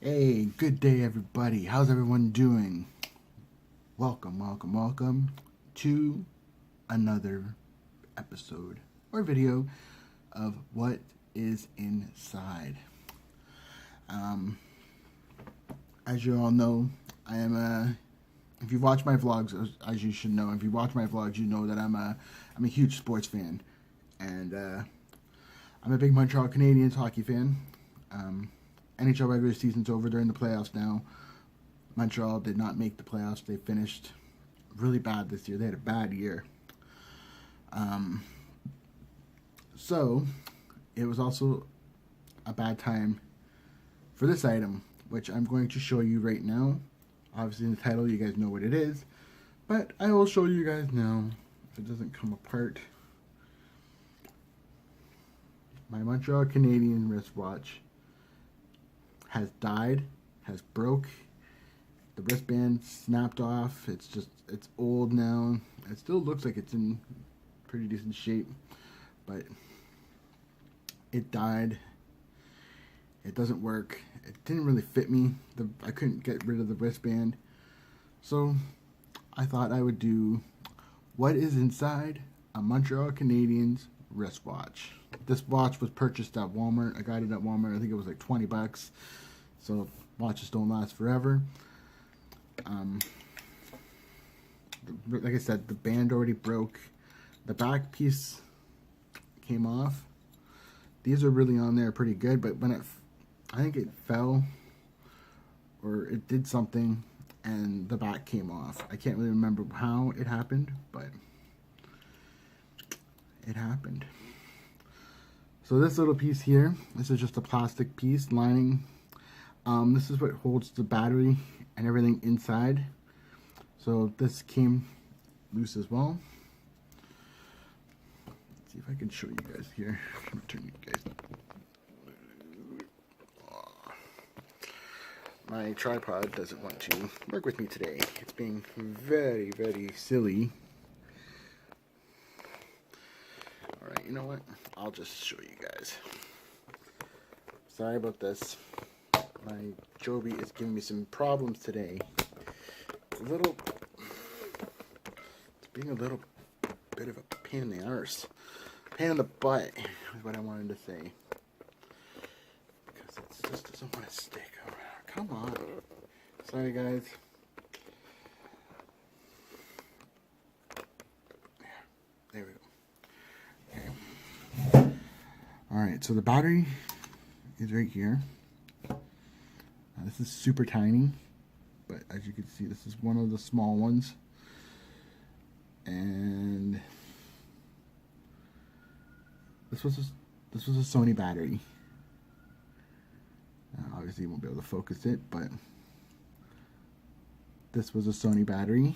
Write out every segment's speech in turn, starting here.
Hey, good day, everybody. How's everyone doing? Welcome to another episode or video of What is Inside. As you all know, I am if you watch my vlogs, as you should know, if you watch my vlogs, you know that I'm a huge sports fan, and I'm a big Montreal Canadiens hockey fan. NHL regular season's over. They're in the playoffs now. Montreal did not make the playoffs. They finished really bad this year. They had a bad year. So it was also a bad time for this item, which I'm going to show you right now. Obviously in the title you guys know what it is, but I will show you guys now if it doesn't come apart. My Montreal Canadiens wristwatch has died, has broke. The wristband snapped off. It's old now. It still looks like it's in pretty decent shape, but it died. It doesn't work. It didn't really fit me. I couldn't get rid of the wristband. So I thought I would do what is inside a Montreal Canadiens wristwatch. This watch was purchased at Walmart. I got it at Walmart. I think it was like $20. So watches don't last forever. Like I said, the band already broke. The back piece came off. These are really on there pretty good, but when I think it fell or it did something and the back came off. I can't really remember how it happened, but it happened. So this little piece here, this is just a plastic piece lining. This is what holds the battery and everything inside. So this came loose as well. Let's see if I can show you guys here. I'm gonna turn you guys. My tripod doesn't want to work with me today. It's being very, very silly. Alright, you know what? I'll just show you guys. Sorry about this. My Joby is giving me some problems today. It's being a little bit of a pain in the arse. Pain in the butt is what I wanted to say. Because it just doesn't want to stick. Come on. Sorry, guys. There we go. Okay. Alright, so the battery is right here. This is super tiny, but as you can see, this is one of the small ones. And this was a Sony battery. Obviously, you won't be able to focus it, but this was a Sony battery.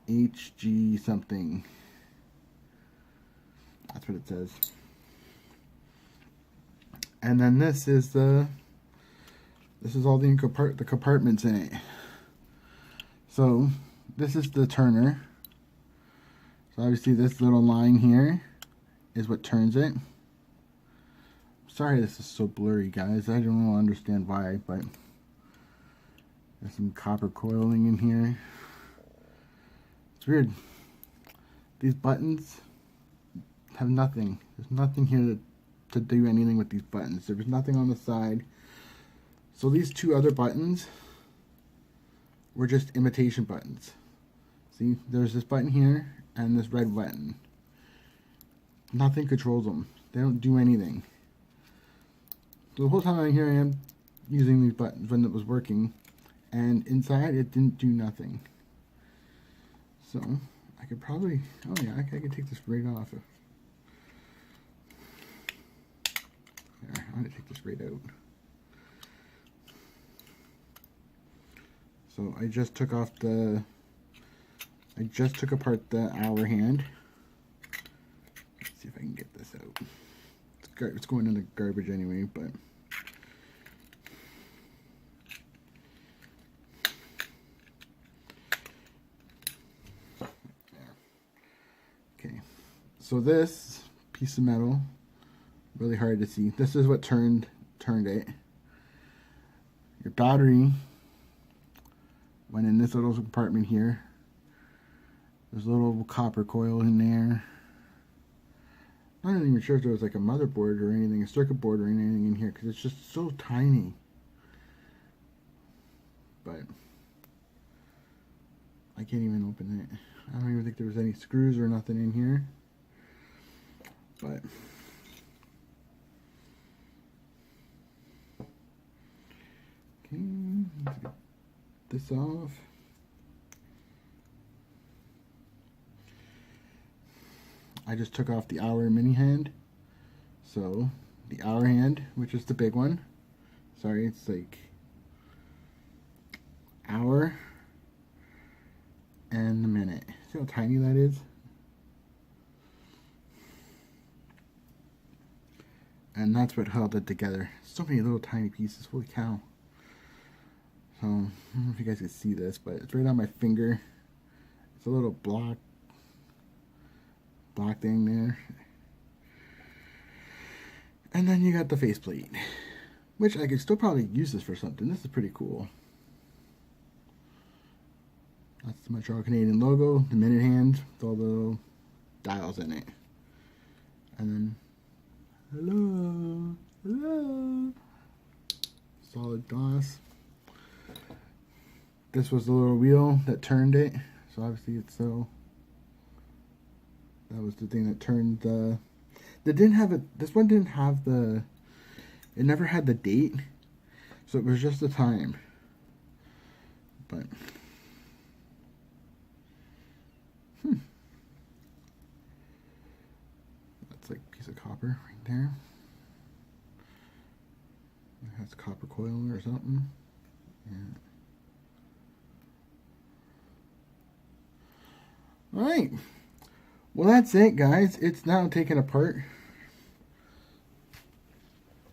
HG something. That's what it says. And then this is all the compartments in it. So this is the turner. So obviously this little line here is what turns it. Sorry this is so blurry, guys. I don't really understand why, but there's some copper coiling in here. It's weird. These buttons have nothing. There's nothing here to do anything with these buttons. There was nothing on the side. So these two other buttons were just imitation buttons. See, there's this button here and this red button. Nothing controls them. They don't do anything. So the whole time here I am using these buttons when it was working, and inside it didn't do nothing. So I could probably, oh yeah, I could take this right off. There, I'm gonna take this right out. So I just took apart the hour hand. Let's see if I can get this out. It's going in the garbage anyway, but okay. So this piece of metal Really hard to see. This is what turned it. Your battery went in this little compartment here. There's a little copper coil in there. I'm not even sure if there was like a motherboard or anything, a circuit board or anything in here, because it's just so tiny. But I can't even open it. I don't even think there was any screws or nothing in here. But okay, let's get this off. I just took off the hour mini hand. So the hour hand, which is the big one. Sorry, it's like hour and the minute. See how tiny that is? And that's what held it together. So many little tiny pieces. Holy cow. So, I don't know if you guys can see this, but it's right on my finger. It's a little block thing there. And then you got the faceplate, which I could still probably use this for something. This is pretty cool. That's the Montreal Canadiens logo, the minute hand with all the little dials in it. And then, hello. Solid glass. This was the little wheel that turned it. So obviously it's so. That was the thing that turned the. That didn't have it. This one didn't have the. It never had the date, so it was just the time. But. That's like a piece of copper right there. It has a copper coil or something. Yeah. All right. Well, that's it, guys. It's now taken apart.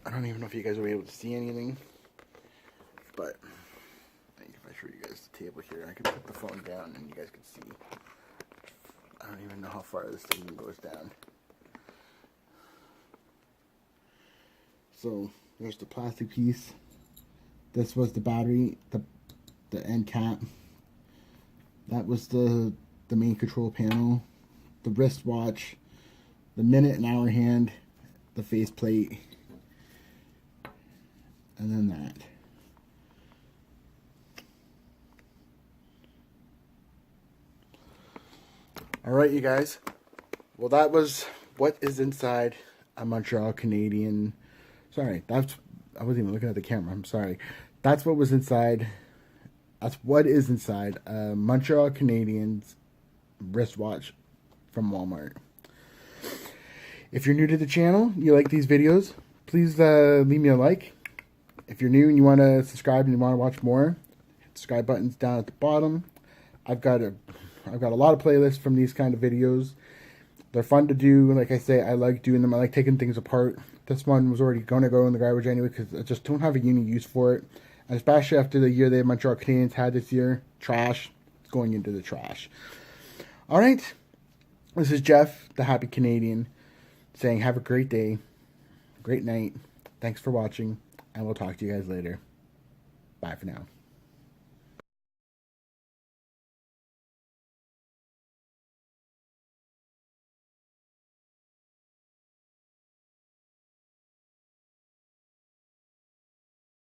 I don't even know if you guys will be able to see anything. But I think if I show you guys the table here, I can put the phone down and you guys can see. I don't even know how far this thing goes down. So there's the plastic piece. This was the battery, the end cap. That was the main control panel. The wristwatch, the minute and hour hand, the faceplate, and then that. All right, you guys. Well, that was what is inside a Montreal Canadian. Sorry, I wasn't even looking at the camera. I'm sorry. That's what was inside. That's what is inside a Montreal Canadiens wristwatch from Walmart. If you're new to the channel, you like these videos, please leave me a like. If you're new and you want to subscribe and you want to watch more, hit the subscribe buttons down at the bottom. I've got a lot of playlists from these kind of videos. They're fun to do. Like I say, I like doing them. I like taking things apart. This one was already going to go in the garbage anyway because I just don't have a unique use for it. And especially after the year the Montreal Canadiens had this year, trash. It's going into the trash. All right. This is Jeff, the Happy Canadian, saying have a great day, great night. Thanks for watching, and we'll talk to you guys later. Bye for now.